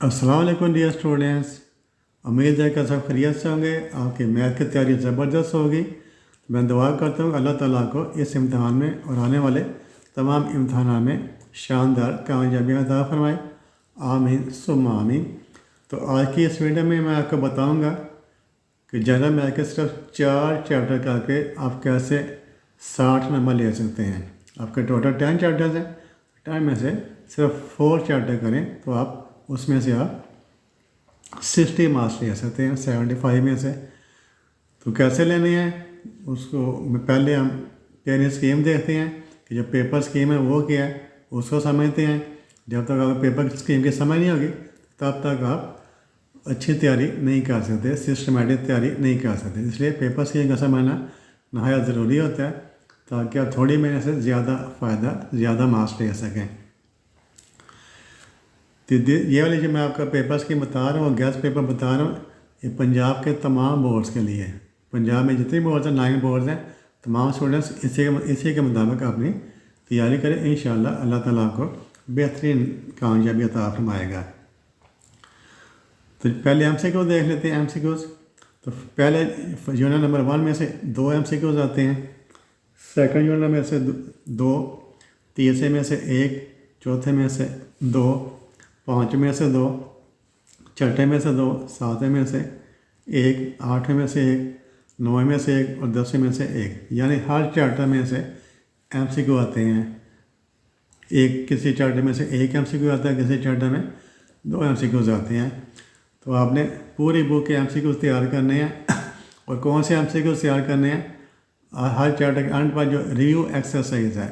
अस्सलाम वालेकुम dear students. उम्मीद है कि सब खैरियत से होंगे। आपकी मैथ की तैयारी ज़बरदस्त होगी। मैं दुआ करता हूँ अल्लाह ताला को इस इम्तहान में और आने वाले तमाम इम्तहानों में शानदार कामयाबियाँ अता फरमाए। आमीन सुम्मा आमीन। तो आज की इस वीडियो में मैं आपको बताऊँगा कि जनरल मैथ के सिर्फ 4 चैप्टर करके आप कैसे 60 नंबर ले सकते हैं। आपके टोटल 10 चैप्टर्स हैं। 10 में से सिर्फ 4 चैप्टर करें तो आप उसमें से आप 60 मार्क्स ले सकते हैं 75 में से। तो कैसे लेने हैं उसको पहले हम पेपर स्कीम देखते हैं कि जो पेपर स्कीम है वो क्या है, उसको समझते हैं। जब तक आपको पेपर स्कीम की समझ नहीं होगी तब तक आप अच्छी तैयारी नहीं कर सकते, सिस्टमेटिक तैयारी नहीं कर सकते। इसलिए पेपर स्कीम का समझना नहायत ज़रूरी होता है ताकि आप थोड़ी मेहनत से ज़्यादा मार्क्स ले सकें। तो ये वाली जो मैं आपका पेपर स्कीम बता रहा हूँ, गैस पेपर बता रहा हूँ, ये पंजाब के तमाम बोर्ड्स के लिए है। पंजाब में जितने बोर्ड्स हैं 9 बोर्ड्स हैं, तमाम स्टूडेंट्स इसी के मुताबिक अपनी तैयारी करें। इंशाअल्लाह अल्लाह ताला आपको बेहतरीन कामयाबी अता फरमाएगा। तो पहले MCQ देख लेते हैं। MCQs तो पहले यूनिट नंबर 1 में से 2 MCQs आते हैं, सेकंड यूनिट में से 2, तीसरे में से 1, चौथे में से 2, 5 में से 2, छठे में से 2, 7वें में से 1, 8वें में से 1, 9वें में से 1 और 10वें में से 1। यानी हर चैप्टर में से MCQ आते हैं। किसी चैप्टर में से 1 MCQ आता है, किसी चैप्टर में 2 MCQs आते हैं। तो आपने पूरी बुक के MCQs तैयार करने हैं। और कौन से MCQs तैयार करने हैं, हर चैप्टर के एंड पर जो रिव्यू एक्सरसाइज है,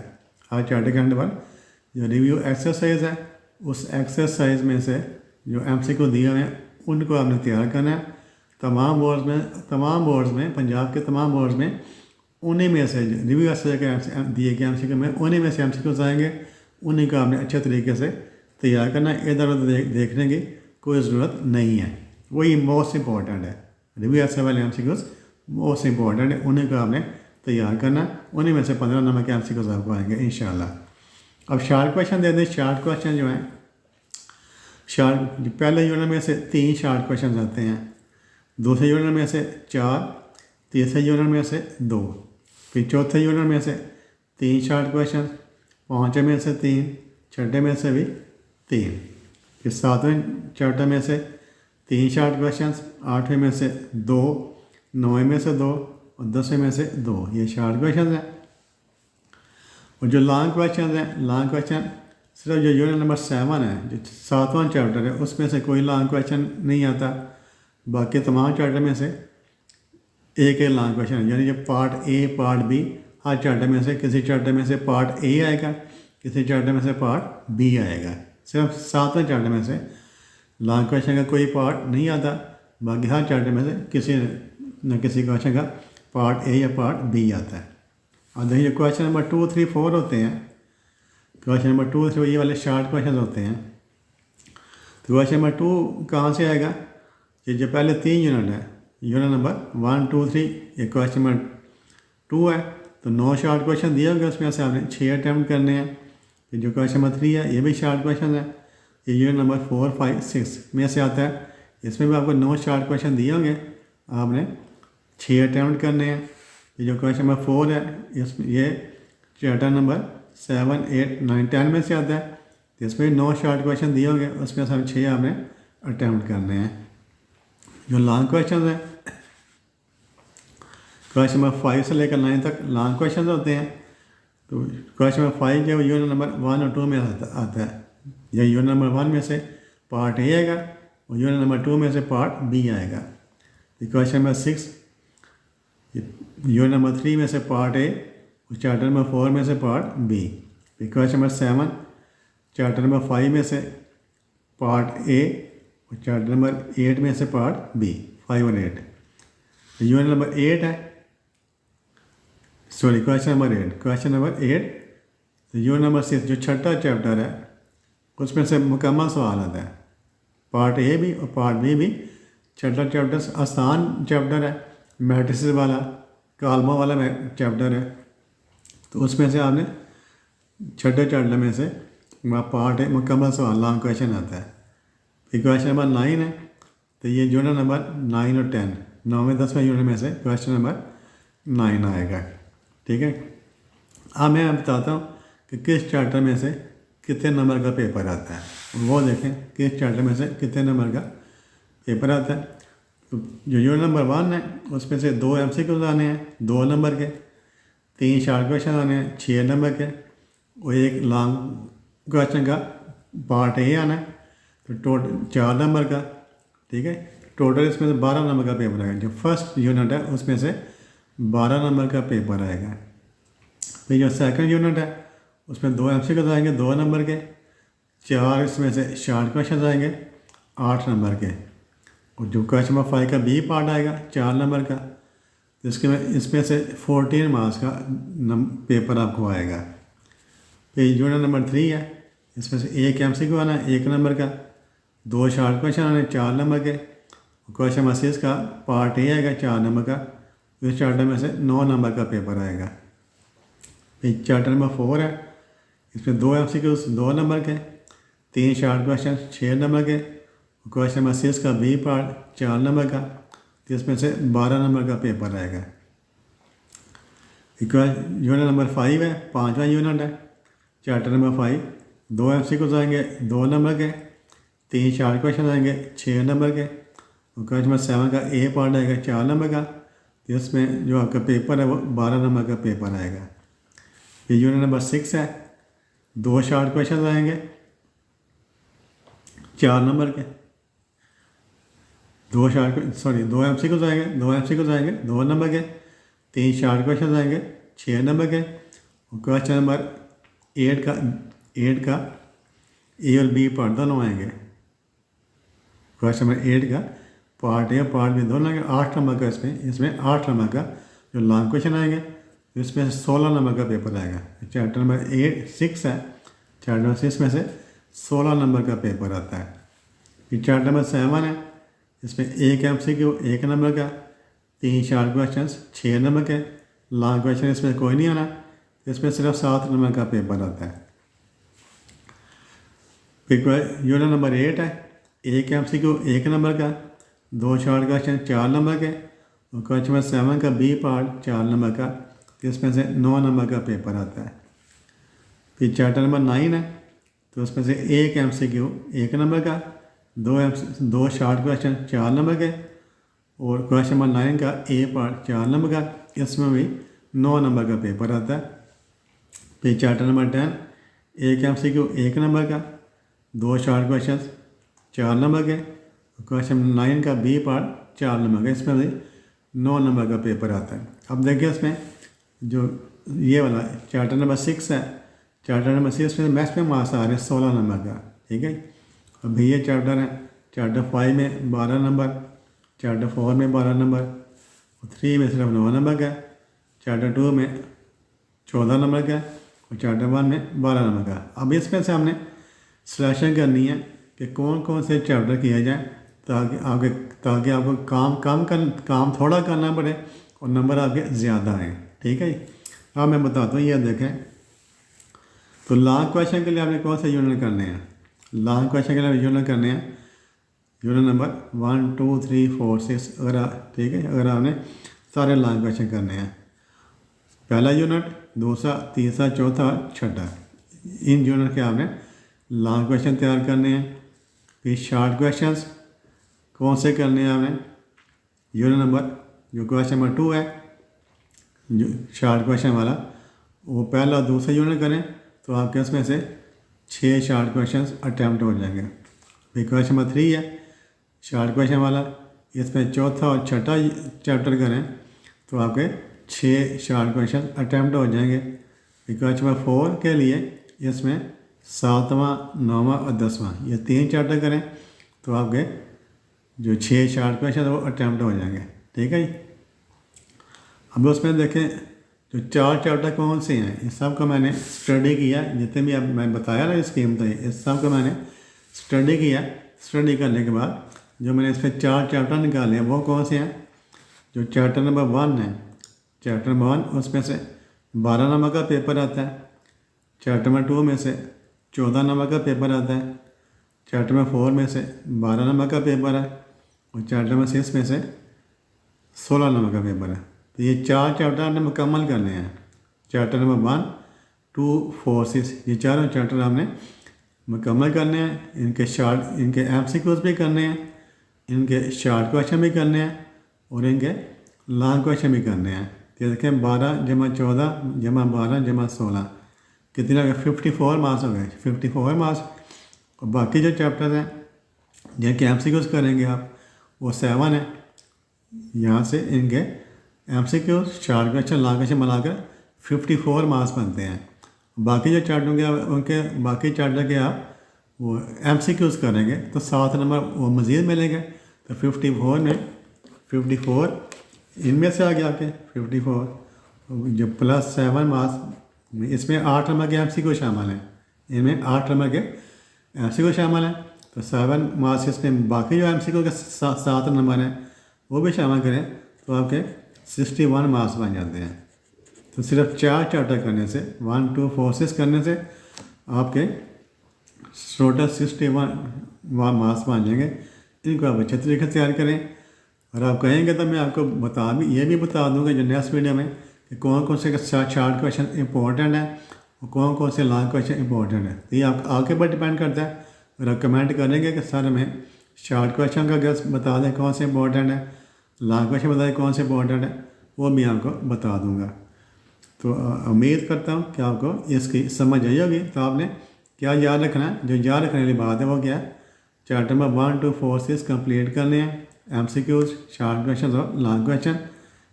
हर चैप्टर के एंड पर जो रिव्यू एक्सरसाइज है, उस एक्सरसाइज में से जो MCQ दिए हुए हैं उनको आपने तैयार करना है। तमाम बोर्ड्स में पंजाब के तमाम बोर्ड्स में उन्हीं में से रिव्यू एक्सरसाइज के दिए गए MCQ में उन्हीं में से MCQs आएंगे, उन्हीं को आपने अच्छे तरीके से तैयार करना है। इधर उधर देखने की कोई ज़रूरत नहीं है। वही मोस्ट इम्पॉर्टेंट है। रिव्यू एक्सरसाइज वाले MCQs मोस्ट इम्पॉर्टेंट है, उन्हीं को आपने तैयार करना है। उन्हीं में से 15 नंबर के MCQs आपको आएंगे इंशाल्लाह। अब शार्ट क्वेश्चन दे दें। शार्ट क्वेश्चन जो हैं, पहले यूनिट में से 3 शार्ट क्वेश्चन आते हैं, दूसरे यूनिट में से 4, तीसरे यूनिट में से 2, फिर चौथे यूनिट में से 3 शार्ट क्वेश्चन, 5वें में से 3, छठे में से भी 3, फिर 7वें चैप्टर में से 3 शार्ट क्वेश्चन, 8वें में से 2, 9वें में से 2 और 10वें में से 2। ये शार्ट क्वेश्चन हैं। और जो लॉन्ग क्वेश्चन हैं, लॉन्ग क्वेश्चन सिर्फ जो यूनिट नंबर 7 है, जो 7वां चैप्टर है, उसमें से कोई लॉन्ग क्वेश्चन नहीं आता। बाकी तमाम चैप्टर में से एक लॉन्ग क्वेश्चन है। यानी जो part A, part B, her chapter में से किसी चैप्टर में से पार्ट A आएगा, किसी चैप्टर में से पार्ट B आएगा। सिर्फ 7वें चैप्टर में से लॉन्ग क्वेश्चन का कोई पार्ट नहीं आता। बाकी हर चैप्टर में से किसी न किसी क्वेश्चन का पार्ट A या पार्ट B आता है। और देखिए क्वेश्चन नंबर 2, 3, 4 होते हैं। क्वेश्चन नंबर 2, 3 ये वाले शार्ट क्वेश्चन होते हैं। तो क्वेश्चन नंबर 2 कहाँ से आएगा? ये जो पहले 3 यूनिट है, यूनिट नंबर 1, 2, 3, ये क्वेश्चन नंबर 2 है। तो 9 शार्ट क्वेश्चन दिए होंगे, उसमें से आपने 6 अटैम्प्ट करने हैं। फिर जो क्वेश्चन नंबर 3 है, ये भी शार्ट क्वेश्चन है। ये यूनिट नंबर 4, 5, 6 में से आता है। इसमें भी आपको 9 शार्ट क्वेश्चन दिए होंगे, आपने 6 अटैम्प्ट करने हैं। ये जो क्वेश्चन नंबर 4 है, इसमें ये चैप्टर नंबर 7, 8, 9, 10 में से आता है। तो इसमें 9 शार्ट क्वेश्चन दिए होंगे, उसमें से 6 आपने अटैम्प्ट करने हैं। जो लॉन्ग क्वेश्चन है, क्वेश्चन नंबर 5 से लेकर 9 तक लॉन्ग क्वेश्चन होते हैं। तो क्वेश्चन नंबर 5 जो यूनिट नंबर 1 और 2 में आता है। या यूनिट नंबर 1 में से पार्ट A आएगा और यूनिट नंबर 2 में से पार्ट B आएगा। क्वेश्चन नंबर 6 यूनिट नंबर 3 में से पार्ट A और चैप्टर नंबर 4 में से part B। Question number 7 chapter number 5 में से पार्ट A और चैप्टर नंबर 8 में से पार्ट B, 5 और 8। यूनिट नंबर 8 है, सॉरी क्वेश्चन नंबर 8 तो यूनिट नंबर 6 जो छठा चैप्टर है, उसमें से मुकम्मल सवाल आता है। पार्ट A भी और पार्ट B भी। छठा चैप्टर आसान चैप्टर है, मैट्रिसेस वाला, कॉलमों वाला चैप्टर है। तो उसमें से आपने छठे चैप्टर में से पार्ट A मुकम्मल सवाल लॉन्ग क्वेश्चन आता है। फिर क्वेश्चन नंबर 9 है, तो ये यूनिट नंबर 9 और 10, 9वें 10वें यूनिट में से क्वेश्चन नंबर 9 आएगा। ठीक है, अब मैं बताता हूँ कि किस चैप्टर में से कितने नंबर का पेपर आता है। वो देखें किस चैप्टर में से कितने नंबर का पेपर आता है। तो जो यूनिट नंबर 1 है उसमें से 2 MCQ आने हैं 2 नंबर के, 3 शॉर्ट क्वेश्चन आने हैं 6 नंबर के, और एक लॉन्ग क्वेश्चन का पार्ट ए आना है, तो टोटल 4 नंबर का। ठीक है, टोटल इसमें से 12 नंबर का पेपर आएगा। जो फर्स्ट यूनिट है उसमें से 12 नंबर का पेपर आएगा। फिर जो सेकंड यूनिट है उसमें 2 MCQ आएंगे 2 नंबर के, 4 इसमें से शॉर्ट क्वेश्चन आएंगे 8 नंबर के, और जो क्वेश्चन नंबर 5 का बी पार्ट आएगा 4 नंबर का, तो इसमें से 14 मार्क्स का पेपर आपको आएगा। फिर यूनिट नंबर 3 है, इसमें से 1 MCQ आना है 1 नंबर का, 2 शॉर्ट क्वेश्चन आने 4 नंबर के, क्वेश्चन नंबर 6 का पार्ट ए आएगा 4 नंबर का, इस चैप्टर में से 9 नंबर का पेपर आएगा। फिर चैप्टर नंबर 4 है, इसमें 2 MCQ 2 नंबर के, 3 शॉर्ट क्वेश्चन 6 नंबर के, क्वेश्चन नंबर 6 का बी पार्ट 4 नंबर का, तो इसमें से 12 नंबर का पेपर आएगा। यूनिट नंबर 5 है, 5वां यूनिट है, चैप्टर नंबर 5, 2 MCQ आएंगे 2 नंबर के, 3 शॉर्ट क्वेश्चन आएंगे 6 नंबर के, और क्वेश्चन नंबर 7 का ए पार्ट आएगा 4 नंबर का, तो इसमें जो आपका पेपर है वो 12 नंबर का पेपर आएगा। फिर यूनिट नंबर 6 है, 2 शॉर्ट क्वेश्चन आएंगे 4 नंबर के, 2 MCQ आएंगे 2 नंबर के, 3 शॉर्ट क्वेश्चन आएंगे 6 नंबर के, और क्वेश्चन नंबर 8 का ए और बी पार्ट दोनों आएंगे। क्वेश्चन नंबर 8 का पार्ट ए और पार्ट बी दोनों आएंगे 8 नंबर का, इसमें 8 नंबर का जो लॉन्ग क्वेश्चन आएंगे, तो इसमें से 16 नंबर का पेपर आएगा। चैप्टर नंबर 6 है, चैप्टर नंबर 6 में से 16 नंबर का पेपर आता है। फिर चैप्टर नंबर 7 है, इसमें 1 MCQ 1 नंबर का, 3 शॉर्ट क्वेश्चन 6 नंबर के, लॉन्ग क्वेश्चन इसमें कोई नहीं आना, इसमें सिर्फ 7 नंबर का पेपर आता है। फिर यूनिट नंबर 8 है, 1 MCQ 1 नंबर का, 2 शॉर्ट क्वेश्चन 4 नंबर के, और क्वेश्चन नंबर 7 का बी पार्ट 4 नंबर का, इसमें से 9 नंबर का पेपर आता है। फिर चैप्टर नंबर 9 है, तो उसमें से 1 MCQ 1 नंबर का, 2 शॉर्ट क्वेश्चन 4 नंबर के, और क्वेश्चन नंबर 9 का ए पार्ट 4 नंबर का, इसमें भी 9 नंबर का पेपर आता है। फिर चैप्टर नंबर 10, 1 MCQ 1 नंबर का, 2 शॉर्ट क्वेश्चन 4 नंबर के, क्वेश्चन नंबर 9 का बी पार्ट 4 नंबर का, इसमें भी 9 नंबर का पेपर आता है। अब देखिए इसमें जो ये वाला चैप्टर नंबर 6 है, चैप्टर नंबर 6 में मैक्सिमम मार्क्स आ रहे हैं 16 नंबर का। ठीक है, अब ये चैप्टर है, चैप्टर 5 में 12 नंबर, चैप्टर 4 में 12 नंबर, 3 में सिर्फ 9 नंबर का, चैप्टर 2 में 14 नंबर का, और चैप्टर 1 में 12 नंबर का। अब इसमें से हमने सिलेक्शन करनी है कि कौन कौन से चैप्टर किए जाएँ ताकि आपको काम थोड़ा करना पड़े और नंबर आपके ज़्यादा आए। ठीक है, अब मैं बताता हूँ। ये देखें, तो लॉन्ग क्वेश्चन के लिए आपने कौन से यूनिट करने हैं? लॉन्ग क्वेश्चन के लिए यूनिट करने हैं यूनिट नंबर 1 2 3 4 6 अगर ठीक है, अगर आपने सारे लॉन्ग क्वेश्चन करने हैं, पहला यूनिट, दूसरा, तीसरा, चौथा, छठा, इन यूनिट के आपने लॉन्ग क्वेश्चन तैयार करने हैं। फिर शॉर्ट क्वेश्चंस कौन से करने हैं आपने? यूनिट नंबर जो क्वेश्चन नंबर 2 है, जो शॉर्ट क्वेश्चन वाला, वो पहला और दूसरा यूनिट करें तो आपके इसमें से 6 शॉर्ट क्वेश्चंस अटैम्प्ट हो जाएंगे। फिर क्वेश्चन नंबर 3 है शॉर्ट क्वेश्चन वाला, इसमें चौथा और छठा चैप्टर करें तो आपके 6 शॉर्ट क्वेश्चन अटैम्प्ट हो जाएंगे। फिर क्वेश्चन नंबर 4 के लिए इसमें 7वां, 9वां और 10वां ये 3 चैप्टर करें तो आपके जो 6 शॉर्ट क्वेश्चन वो अटैम्प्ट हो जाएंगे। ठीक है जी। अब उसमें देखें जो 4 चैप्टर कौन से हैं, इस सब का मैंने स्टडी किया, जितने भी अब मैं बताया ना स्कीम था, इस सब का मैंने स्टडी किया। स्टडी करने के बाद जो मैंने इस पर 4 चैप्टर निकाले हैं वो कौन से हैं? जो चैप्टर नंबर 1 है, चैप्टर नंबर 1 उसमें से 12 नंबर का पेपर आता है। चैप्टर नंबर 2 में से 14 नंबर का पेपर आता है। चैप्टर नंबर 4 में से 12 नंबर का पेपर है और चैप्टर नंबर 6 में से 16 नंबर का पेपर है। तो ये 4 चैप्टर आपने मुकम्मल करने हैं। चैप्टर नंबर 1, 2, 4, 6 ये चारों चैप्टर आपने मुकम्मल करने हैं। इनके MCQs भी करने हैं, इनके शॉर्ट क्वेश्चन भी करने हैं और इनके लॉन्ग क्वेश्चन भी करने हैं। तो देखें 12 जमा 14 जमा 12 जमा 16 कितने हो गए, 54 मार्क्स हो गए। 54 मार्क्स। और बाकी जो चैप्टर हैं जिनके MCQs करेंगे आप वो 7 है। यहाँ से इनके MCQs short question long question मिलाकर 54 मार्क्स बनते हैं। बाकी जो चैप्टर के उनके बाकी चैप्टर के आप वो MCQs करेंगे तो 7 नंबर वो मज़ीद मिलेंगे। तो 54 में 54 इनमें से आ गया आपके 54 जो +7 मार्क्स इसमें 8 नंबर के MCQ शामिल हैं। इनमें 8 नंबर के MCQ शामिल हैं। तो 7 मार्क्स इसमें बाकी जो MCQ के 7 नंबर हैं वो भी शामिल करें तो आपके 61 मार्क्स बन जाते हैं। तो सिर्फ 4 चैप्टर करने से 1, 2, 4, 6 करने से आपके टोटल 61 मार्क्स बन जाएंगे। इनको आप अच्छे तरीके से तैयार करें और आप कहेंगे तो मैं आपको ये भी बता दूंगा जो नेक्स्ट वीडियो में कि कौन कौन से शॉर्ट क्वेश्चन इंपॉर्टेंट है और कौन कौन से लॉन्ग क्वेश्चन इंपॉर्टेंट है। तो ये आप आपके ऊपर डिपेंड करता है। और आप कमेंट करेंगे कि सर हमें शॉर्ट क्वेश्चन का गेस बता दें कौन से इंपॉर्टेंट है, लॉन्ग क्वेश्चन बता दें कौन से इंपॉर्टेंट है, वो मैं आपको बता दूँगा। तो उम्मीद करता हूँ कि आपको इसकी समझ आई होगी। तो आपने क्या याद रखना है, जो याद रखने वाली बात है वो क्या है, चैप्टर नंबर 1, 2, 4, 6 कंप्लीट करने हैं। MCQs शॉर्ट क्वेश्चन और लॉन्ग क्वेश्चन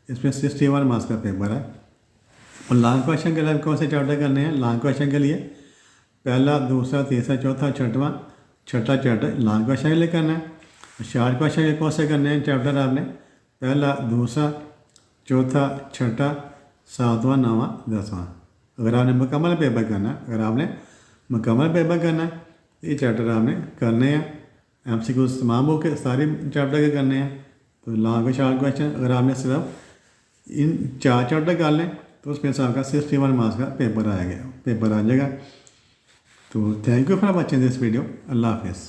इसमें 61 मार्क्स का पेपर है। और लॉन्ग क्वेश्चन के लिए कौन से चैप्टर करने हैं, लॉन्ग क्वेश्चन के लिए पहला, दूसरा, तीसरा, चौथा, छठा चैप्टर लॉन्ग क्वेश्चन के लिए करना है। और शॉर्ट क्वेश्चन के कौन से करने हैं चैप्टर आपने पहला, दूसरा, चौथा, छठा, 7वां, 9वां, 10वां। अगर आपने मुकम्मल पेपर करना है, ये चैप्टर आपने करने हैं। MCQs तमाम बुक के सारे चैप्टर के करने हैं। तो लॉन्ग शॉर्ट क्वेश्चन अगर आपने सिर्फ इन 4 चैप्टर कर लें तो उसमें से आपका 61 मार्क्स का पेपर आ जाएगा। तो thank you for watching this video. अल्लाह हाफिज़।